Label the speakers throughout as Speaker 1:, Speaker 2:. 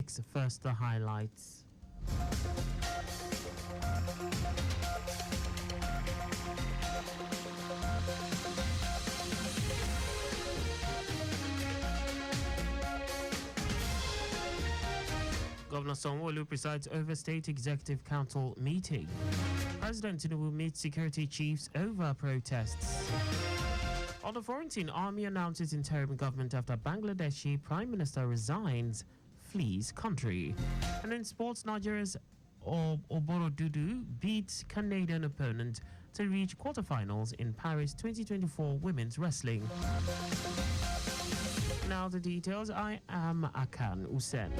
Speaker 1: First, the highlights. Governor Sanwo-Olu presides over State Executive Council meeting. President Tinubu meets security chiefs over protests. On the foreign scene, Army announces interim government after Bangladeshi Prime Minister resigns, flees country. And in sports, Nigeria's Oboro Dudu beats Canadian opponent to reach quarterfinals in Paris 2024 women's wrestling. Now the details. I am Akan Usen.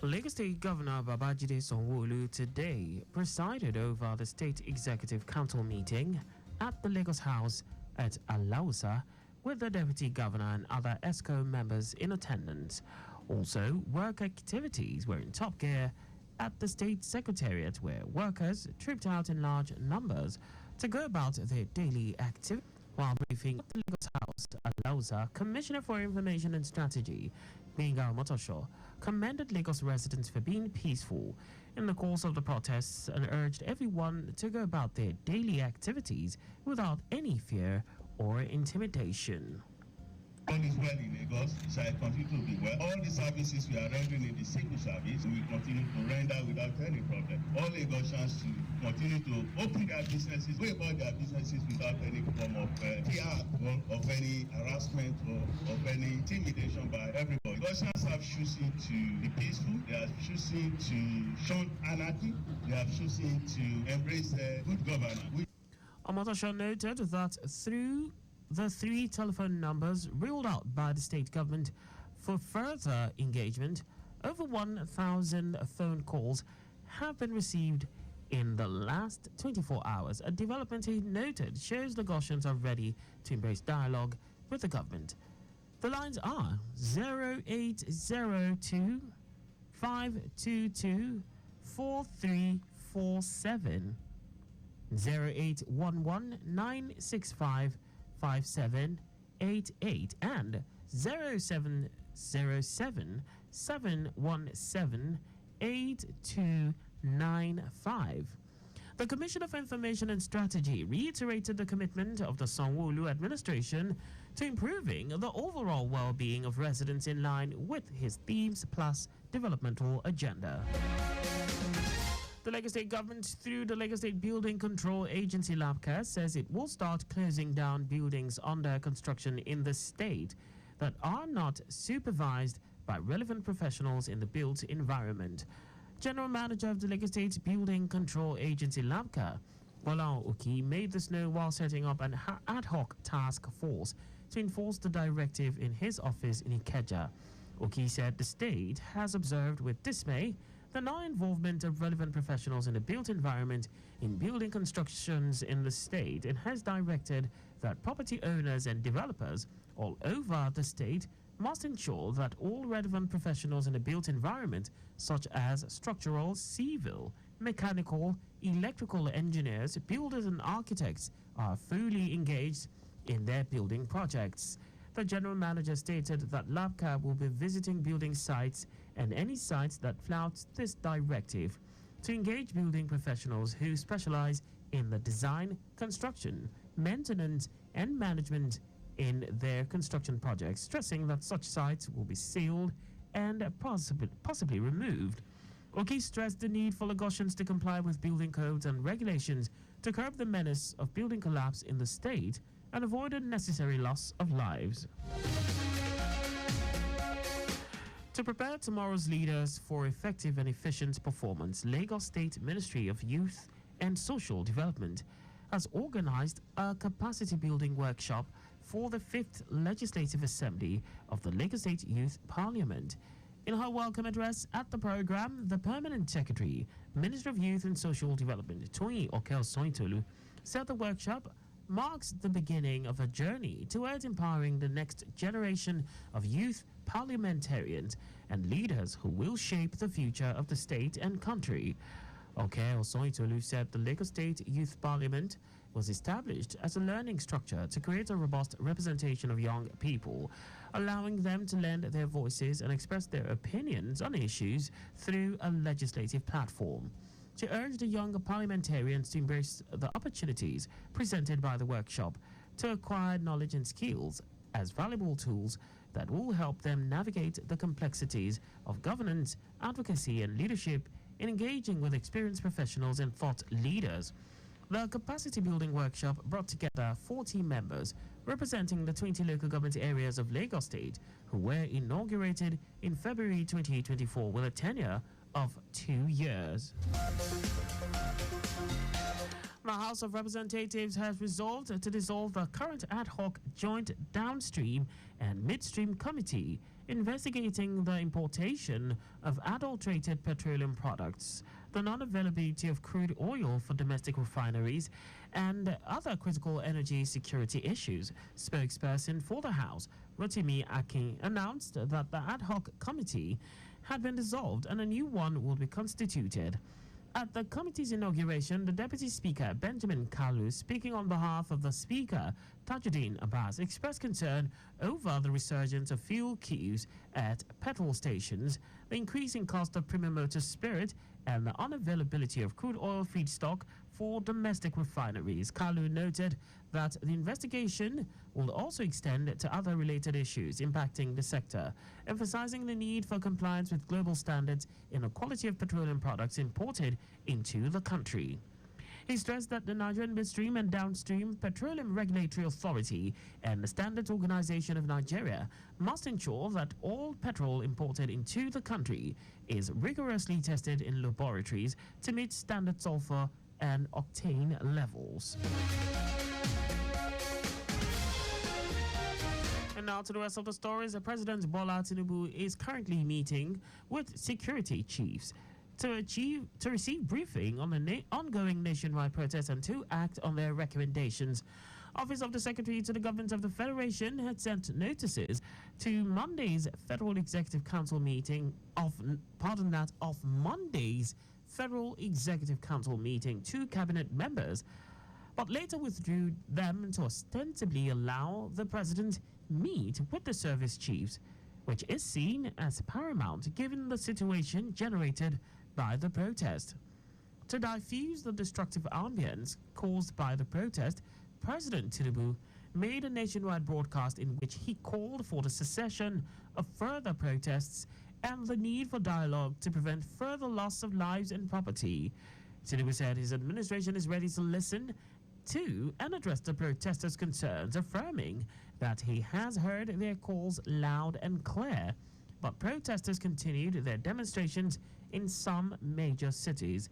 Speaker 1: Lagos State Governor Babajide Sanwo-Olu today presided over the State Executive Council meeting at the Lagos House at Alausa with the Deputy Governor and other ESCO members in attendance. Also, work activities were in top gear at the State Secretariat, where workers trooped out in large numbers to go about their daily activities. While briefing at the Lagos House, Alausa, Commissioner for Information and Strategy, Benga Motosho, commended Lagos residents for being peaceful in the course of the protests and urged everyone to go about their daily activities without any fear or intimidation.
Speaker 2: All is well in Lagos, shall continue to be well. All the services we are rendering in the civil service, we will continue to render without any problem. All Lagosians to continue to open their businesses, go about their businesses without any form of fear, of any harassment, or of any intimidation by everybody. Lagosians have chosen to be peaceful, they are choosing to shun anarchy, they are choosing to embrace good governance.
Speaker 1: Omotosho noted that through the 3 telephone numbers ruled out by the state government for further engagement, over 1,000 phone calls have been received in the last 24 hours. A development he noted shows the Gaussians are ready to embrace dialogue with the government. The lines are 0802 522 4347, 0811 965 5788 and 0707 717 8295. The Commissioner for Information and Strategy reiterated the commitment of the Sanwo-Olu administration to improving the overall well-being of residents in line with his Themes Plus developmental agenda. The Lagos State government, through the Lagos State Building Control Agency LABCA, says it will start closing down buildings under construction in the state that are not supervised by relevant professionals in the built environment. General Manager of the Lagos State Building Control Agency LABCA, Bola Oki, made this known while setting up an ad hoc task force to enforce the directive in his office in Ikeja. Oki said the state has observed with dismay the non-involvement of relevant professionals in the built environment in building constructions in the state and has directed that property owners and developers all over the state must ensure that all relevant professionals in the built environment, such as structural, civil, mechanical, electrical engineers, builders and architects, are fully engaged in their building projects. The general manager stated that LABCA will be visiting building sites and any sites that flout this directive to engage building professionals who specialize in the design, construction, maintenance, and management in their construction projects, stressing that such sites will be sealed and possibly removed. Oki stressed the need for Lagosians to comply with building codes and regulations to curb the menace of building collapse in the state and avoid unnecessary loss of lives. To prepare tomorrow's leaders for effective and efficient performance, Lagos State Ministry of Youth and Social Development has organized a capacity building workshop for the 5th Legislative Assembly of the Lagos State Youth Parliament. In her welcome address at the program, the Permanent Secretary, Minister of Youth and Social Development, Toyin Okel-Soyintolu, said the workshop marks the beginning of a journey towards empowering the next generation of youth parliamentarians and leaders who will shape the future of the state and country. Okay, Osoitolu said the Lagos State Youth Parliament was established as a learning structure to create a robust representation of young people, allowing them to lend their voices and express their opinions on issues through a legislative platform. She urged the younger parliamentarians to embrace the opportunities presented by the workshop to acquire knowledge and skills as valuable tools that will help them navigate the complexities of governance, advocacy, and leadership in engaging with experienced professionals and thought leaders. The capacity building workshop brought together 40 members representing the 20 local government areas of Lagos State who were inaugurated in February 2024 with a tenure of 2 years. The House of Representatives has resolved to dissolve the current ad hoc joint downstream and midstream committee investigating the importation of adulterated petroleum products, the non-availability of crude oil for domestic refineries, and other critical energy security issues. Spokesperson for the House, Rotimi Akin, announced that the ad hoc committee had been dissolved and a new one will be constituted. At the committee's inauguration, the Deputy Speaker, Benjamin Kalu, speaking on behalf of the Speaker, Tajuddin Abbas, expressed concern over the resurgence of fuel queues at petrol stations, the increasing cost of premium motor spirit, and the unavailability of crude oil feedstock for domestic refineries. Kalu noted that the investigation will also extend to other related issues impacting the sector, emphasizing the need for compliance with global standards in the quality of petroleum products imported into the country. He stressed that the Nigerian Midstream and Downstream Petroleum Regulatory Authority and the Standards Organization of Nigeria must ensure that all petrol imported into the country is rigorously tested in laboratories to meet standard sulfur and octane levels. And now to the rest of the stories. President Bola Tinubu is currently meeting with security chiefs to receive briefing on the ongoing nationwide protests and to act on their recommendations. Office of the Secretary to the Government of the Federation had sent notices to Monday's Federal Executive Council meeting of Monday's Federal Executive Council meeting to cabinet members, but later withdrew them to ostensibly allow the president meet with the service chiefs, which is seen as paramount given the situation generated by the protest. To diffuse the destructive ambience caused by the protest, President Tinubu made a nationwide broadcast in which he called for the cessation of further protests and the need for dialogue to prevent further loss of lives and property. Tinubu said his administration is ready to listen to and address the protesters' concerns, affirming that he has heard their calls loud and clear. But protesters continued their demonstrations in some major cities.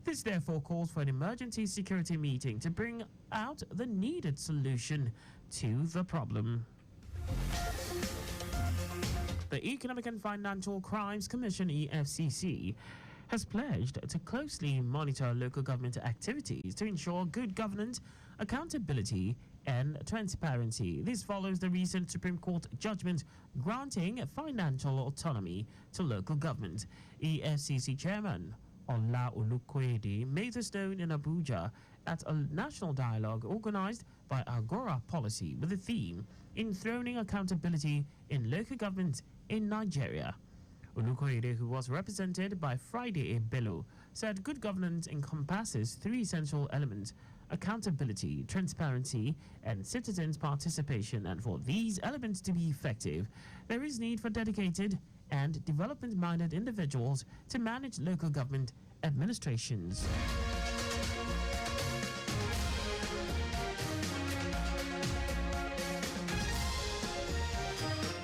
Speaker 1: This therefore calls for an emergency security meeting to bring out the needed solution to the problem. The Economic and Financial Crimes Commission, EFCC, has pledged to closely monitor local government activities to ensure good governance, accountability, and transparency. This follows the recent Supreme Court judgment granting financial autonomy to local government. EFCC Chairman Ola Olukoyede made this known in Abuja at a national dialogue organized by Agora Policy with the theme Enthroning Accountability in Local Government in Nigeria. Olukoyede, who was represented by Friday Bello, said good governance encompasses three essential elements: accountability, transparency, and citizens' participation. And for these elements to be effective, there is need for dedicated and development-minded individuals to manage local government administrations.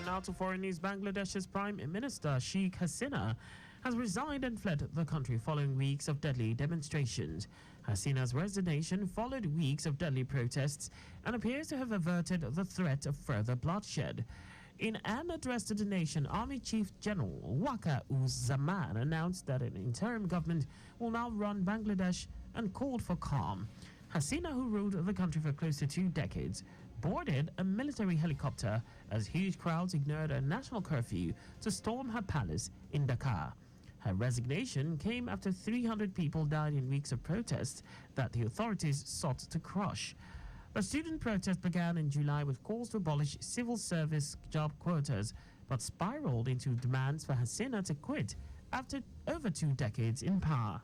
Speaker 1: Now to foreign news. Bangladesh's Prime Minister Sheikh Hasina has resigned and fled the country following weeks of deadly demonstrations. Hasina's resignation followed weeks of deadly protests and appears to have averted the threat of further bloodshed. In an address to the nation, Army Chief General Waka Uzzaman announced that an interim government will now run Bangladesh and called for calm. Hasina, who ruled the country for close to 2 decades, boarded a military helicopter as huge crowds ignored a national curfew to storm her palace in Dakar. Her resignation came after 300 people died in weeks of protests that the authorities sought to crush. The student protest began in July with calls to abolish civil service job quotas, but spiraled into demands for Hasina to quit after over 2 decades in power.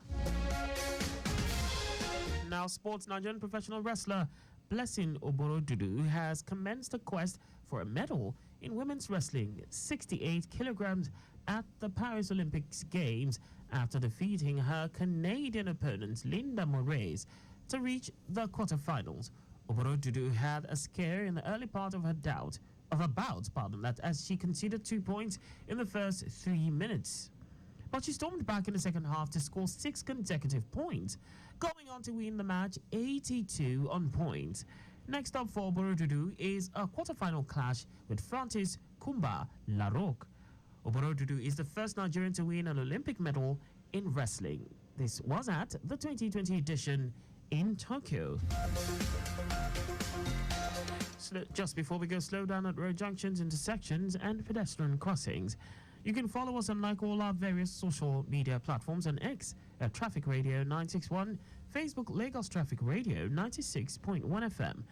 Speaker 1: Now, sports. Nigerian professional wrestler Blessing Oborodudu has commenced a quest for a medal in women's wrestling 68 kilograms at the Paris Olympics Games after defeating her Canadian opponent Linda Moraes to reach the quarterfinals. Oborodudu had a scare in the early part of her bout, that as she conceded 2 points in the first 3 minutes. But she stormed back in the second half to score 6 consecutive points, going on to win the match 82 on points. Next up for Oborodudu is a quarterfinal clash with Francis Kumba Larocque. Oborodudu is the first Nigerian to win an Olympic medal in wrestling. This was at the 2020 edition in Tokyo. Just before we go, slow down at road junctions, intersections, and pedestrian crossings. You can follow us on like all our various social media platforms on X at Traffic Radio 961, Facebook Lagos Traffic Radio 96.1 FM,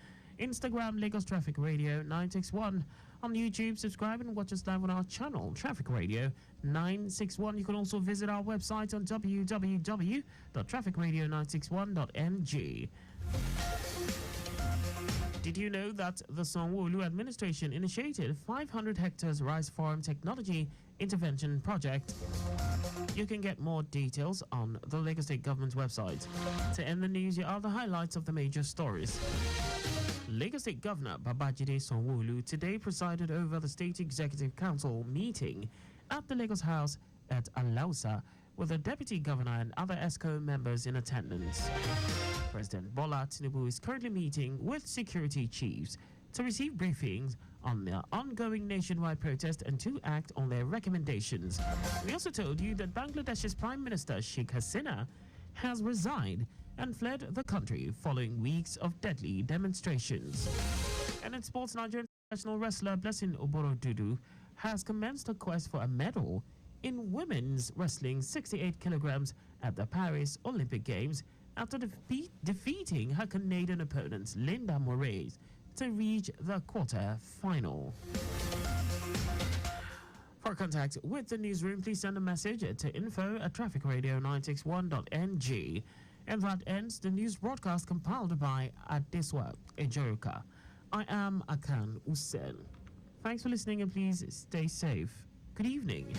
Speaker 1: Instagram Lagos Traffic Radio 961. On YouTube, subscribe and watch us live on our channel, Traffic Radio 961. You can also visit our website on www.trafficradio961.ng. Did you know that the Sanwo-Olu administration initiated 500 hectares rice farm technology intervention project? You can get more details on the Lagos State government's website. To end the news, here are the highlights of the major stories. Lagos State Governor Babajide Sanwo-Olu today presided over the State Executive Council meeting at the Lagos House at Alausa with the Deputy Governor and other ESCO members in attendance. President Bola Tinubu is currently meeting with security chiefs to receive briefings on the ongoing nationwide protest and to act on their recommendations. We also told you that Bangladesh's Prime Minister Sheikh Hasina has resigned and fled the country following weeks of deadly demonstrations. And in sports, Nigerian professional wrestler Blessing Oborodudu has commenced a quest for a medal in women's wrestling 68 kilograms at the Paris Olympic Games after defeating her Canadian opponent Linda Moraes to reach the quarter-final. For contact with the newsroom, please send a message to info@trafficradio961.ng. And that ends the news broadcast compiled by Adeswa Ejoruka. I am Akan Usen. Thanks for listening and please stay safe. Good evening.